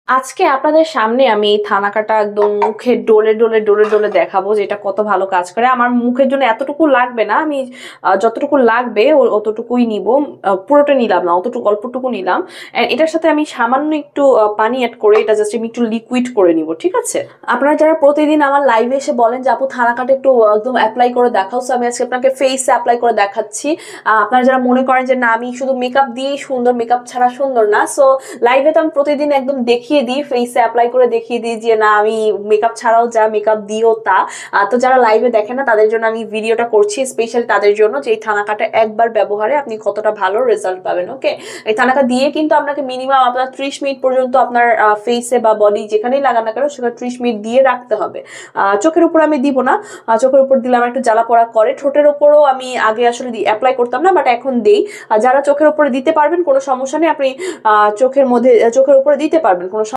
আজকে আপনাদের সামনে আমি এই থানাকাটা একদম মুখে ডলে ডলে ডলে ডলে দেখাবো যে এটা কত ভালো কাজ করে। আমার মুখের জন্য এতটুকু লাগবে না, আমি যতটুকু লাগবে অতটুকুই নিব। পুরোটা নিলাম না, অতটুকু অল্পটুকু নিলাম। And এটার সাথে আমি সামান্য একটু পানি অ্যাড করে এটা জাস্ট আমি একটু লিকুইড করে নিব, ঠিক আছে? আপনারা যারা প্রতিদিন আমার লাইভে এসে বলেন যে আপু থানাকাটা একটু একদম অ্যাপ্লাই করে দেখাও, সো আমি আজকে আপনাকে ফেসে অ্যাপ্লাই করে দেখাচ্ছি। আপনারা যারা মনে করেন যে না আমি শুধু মেকআপ দিয়েই সুন্দর, মেকআপ ছাড়া সুন্দর না, সো লাইভে তো আমি প্রতিদিন একদম দেখিয়ে দিই, ফেসে অ্যাপ্লাই করে দেখিয়ে দিই যে না আমি মেকআপ ছাড়াও যা, মেকআপ দিয়েও তা। তো যারা লাইভে দেখেন না তাদের জন্য আমি ভিডিওটা করছি, স্পেশালি তাদের জন্য, যে এই থানাকাটা একবার ব্যবহারে আপনি কতটা ভালো রেজাল্ট পাবেন। ওকে, এই থানাকা দিয়ে কিন্তু আপনাকে মিনিমাম আপনার 30 মিনিট পর্যন্ত আপনার ফেসে বা বডি যেখানেই লাগান না কেন সেখানে 30 মিনিট দিয়ে রাখতে হবে। চোখের উপর আমি দিব না, চোখের উপর দিলে আমার একটু জ্বালা পড়া করে। ঠোঁটের উপরও আমি আগে আসলে অ্যাপ্লাই করতাম না, বাট এখন দেই। যারা চোখের উপরে দিতে পারবেন কোনো সমস্যা নেই, আপনি চোখের উপরে দিতে পারবেন, কোনো